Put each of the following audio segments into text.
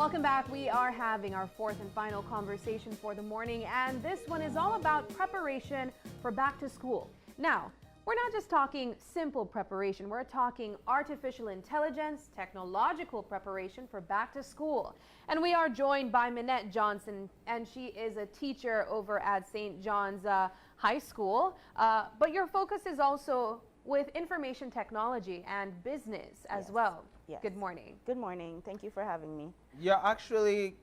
Welcome back. We are having our fourth and final conversation for the morning, and this one is all about preparation for back to school. Now, we're not just talking simple preparation, we're talking artificial intelligence, technological preparation for back to school. And we are joined by Minette Johnson, and she is a teacher over at St. John's High School. But your focus is also with information technology and business as well. Yes. Good morning. Good morning. Thank you for having me. Yeah, actually,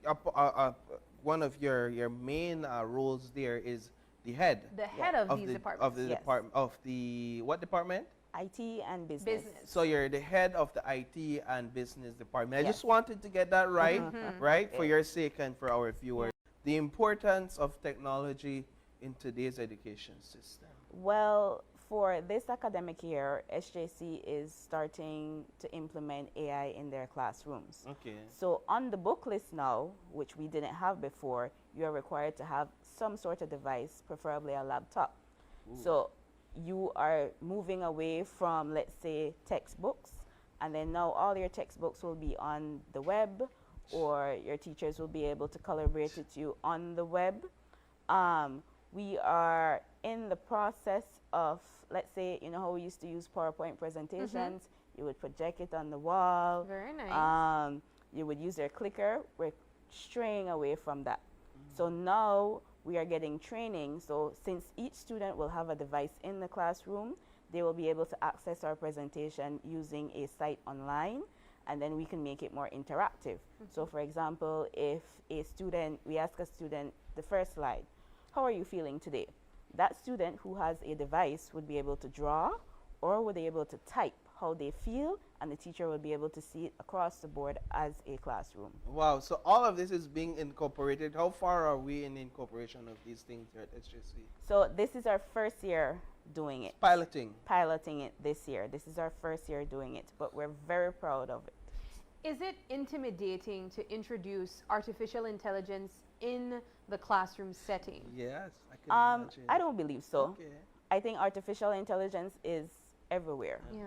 one of your main roles there is the head. The head of these departments. Of the Yes. department of the what department? IT and business. So you're the head of the IT and business department. I Yes. just wanted to get that right, right, for Okay. your sake and for our viewers. The importance of technology in today's education system. Well, for this academic year, SJC is starting to implement AI in their classrooms. Okay. So on the book list now, which we didn't have before, you are required to have some sort of device, preferably a laptop. So you are moving away from, let's say, textbooks, and then now all your textbooks will be on the web, or your teachers will be able to collaborate with you on the web. We are in the process of, let's say, you know how we used to use PowerPoint presentations? You would project it on the wall. Very nice. You would use your clicker. We're straying away from that. So now we are getting training. So since each student will have a device in the classroom, they will be able to access our presentation using a site online, and then we can make it more interactive. So for example, if we ask a student the first slide, how are you feeling today? That student who has a device would be able to draw, or would be able to type how they feel, and the teacher will be able to see it across the board as a classroom. Wow, so all of this is being incorporated. How far are we in the incorporation of these things here at SJC? So this is our first year doing it. Piloting. Piloting it this year. This is our first year doing it, but we're very proud of it. Is it intimidating to introduce artificial intelligence in the classroom setting? Yes, I can imagine. I don't believe so. Okay. I think artificial intelligence is everywhere. Yeah.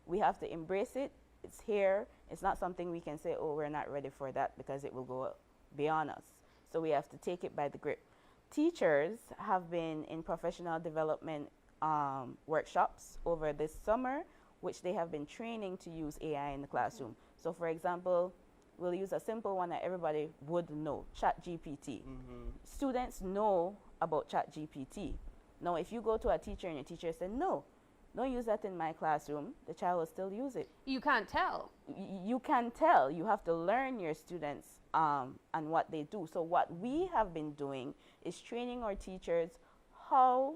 We have to embrace it. It's here. It's not something we can say, oh, we're not ready for that, because it will go beyond us. So we have to take it by the grip. Teachers have been in professional development workshops over this summer, which they have been training to use AI in the classroom. So for example, we'll use a simple one that everybody would know, ChatGPT. Students know about ChatGPT. Now, if you go to a teacher and your teacher says, no, don't use that in my classroom, the child will still use it. You can't tell. You can tell. You have to learn your students and what they do. So what we have been doing is training our teachers how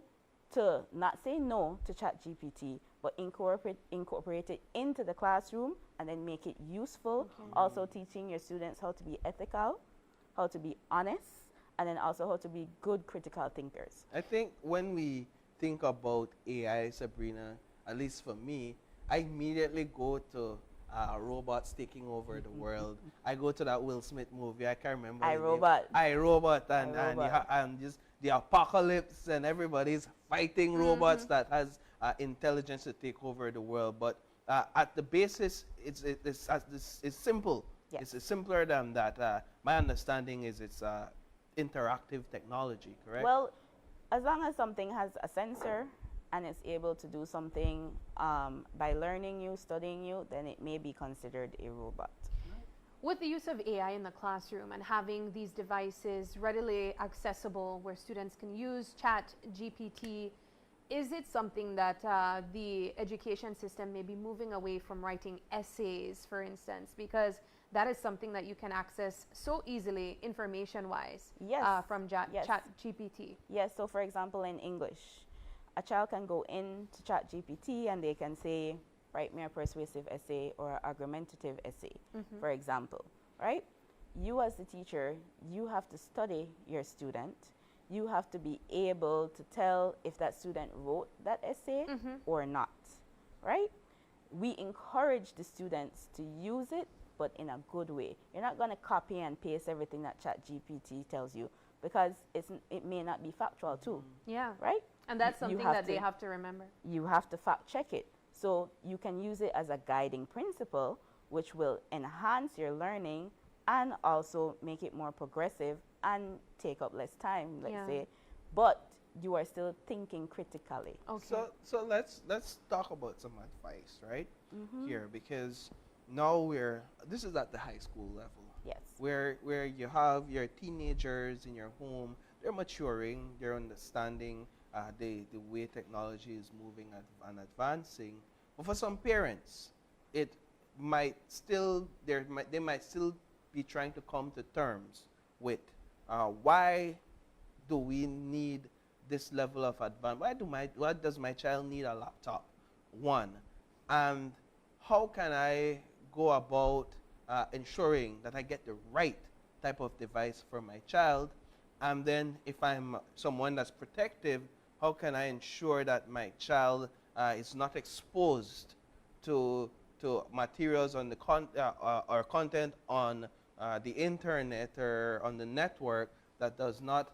to not say no to ChatGPT, but incorporate it into the classroom and then make it useful. Also teaching your students how to be ethical, how to be honest, and then also how to be good critical thinkers. I think when we think about AI, Sabrina, at least for me, I immediately go to robots taking over the world. I go to that Will Smith movie. I can't remember. iRobot. iRobot, iRobot. and just the apocalypse, and everybody's fighting robots that has intelligence to take over the world. But at the basis, it's simple. Yes. It's simpler than that. My understanding is it's interactive technology, correct? Well, as long as something has a sensor and it's able to do something by learning you, studying you, then it may be considered a robot. With the use of AI in the classroom and having these devices readily accessible where students can use ChatGPT, is it something that the education system may be moving away from writing essays, for instance, because that is something that you can access so easily information-wise from ChatGPT? Yes, so for example, in English, a child can go into ChatGPT and they can say, write me a persuasive essay or argumentative essay, for example, right? You as the teacher, you have to study your student. You have to be able to tell if that student wrote that essay or not, right? We encourage the students to use it, but in a good way. You're not going to copy and paste everything that ChatGPT tells you, because it may not be factual too. Yeah. Right? And that's something that they have to remember. You have to fact check it. So you can use it as a guiding principle, which will enhance your learning, and also make it more progressive and take up less time, let's Yeah. say, but you are still thinking critically. Okay. So let's talk about some advice, right? Mm-hmm. Here, because now this is at the high school level, Yes. where you have your teenagers in your home. They're maturing, they're understanding the way technology is moving and advancing. But for some parents, it might still they might still be trying to come to terms with why do we need this level of advance? Why does my child need a laptop? One, and how can I go about ensuring that I get the right type of device for my child? And then, if I'm someone that's protective, how can I ensure that my child is not exposed to materials on the or content on the internet or on the network that does not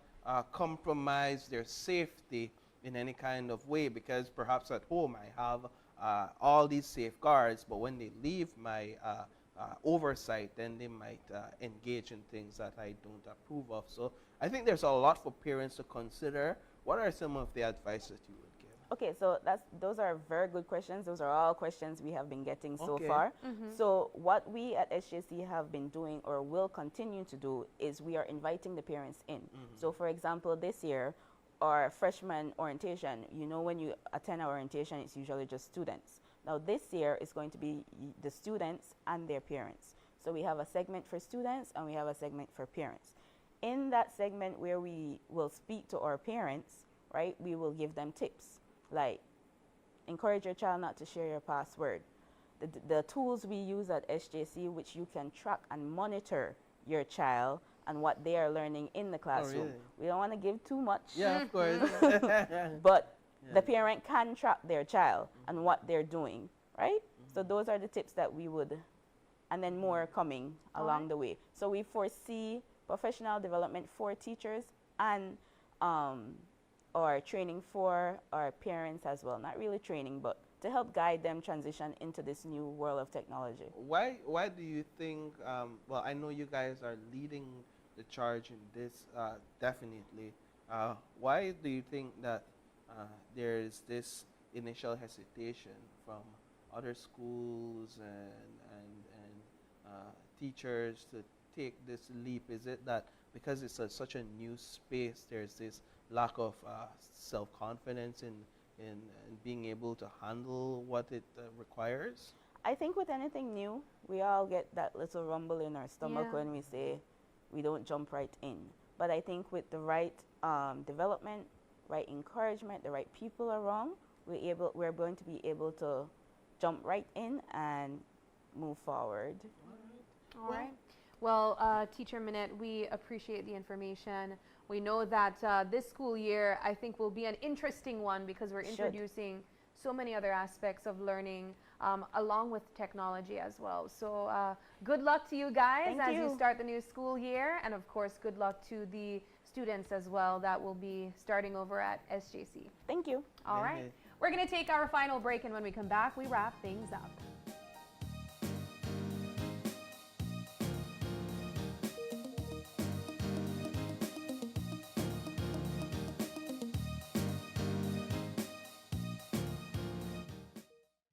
compromise their safety in any kind of way? Because perhaps at home I have all these safeguards, but when they leave my oversight, then they might engage in things that I don't approve of. So I think there's a lot for parents to consider. What are some of the advice that you would give? Okay, so those are very good questions. Those are all questions we have been getting so Okay. far. So what we at SJC have been doing or will continue to do is we are inviting the parents in. So for example, this year, our freshman orientation, you know, when you attend our orientation, it's usually just students. Now this year is going to be the students and their parents. So we have a segment for students and we have a segment for parents. In that segment where we will speak to our parents, right, we will give them tips like encourage your child not to share your password. The tools we use at SJC, which you can track and monitor your child and what they are learning in the classroom. really? We don't want to give too much, Yeah, of course. but Yeah. the parent can track their child and what they're doing, right? So those are the tips that we would, and then more coming along the way. So we foresee professional development for teachers and or training for our parents as well. Not really training, but to help guide them transition into this new world of technology. Why do you think, well, I know you guys are leading the charge in this, definitely. Why do you think that there's this initial hesitation from other schools and teachers to take this leap? Is it that because it's such a new space, there's this lack of self-confidence in being able to handle what it requires? I think with anything new, we all get that little rumble in our stomach Yeah. when we say we don't jump right in. But I think with the right development, right encouragement, the right people around, we're going to be able to jump right in and move forward. All right. Well, Teacher Minette, we appreciate the information. We know that this school year, I think, will be an interesting one because we're Should. introducing so many other aspects of learning along with technology as well. So good luck to you guys Thank as you you. start the new school year. And of course, good luck to the students as well that will be starting over at SJC. Thank you. All right. We're going to take our final break, and when we come back, we wrap things up.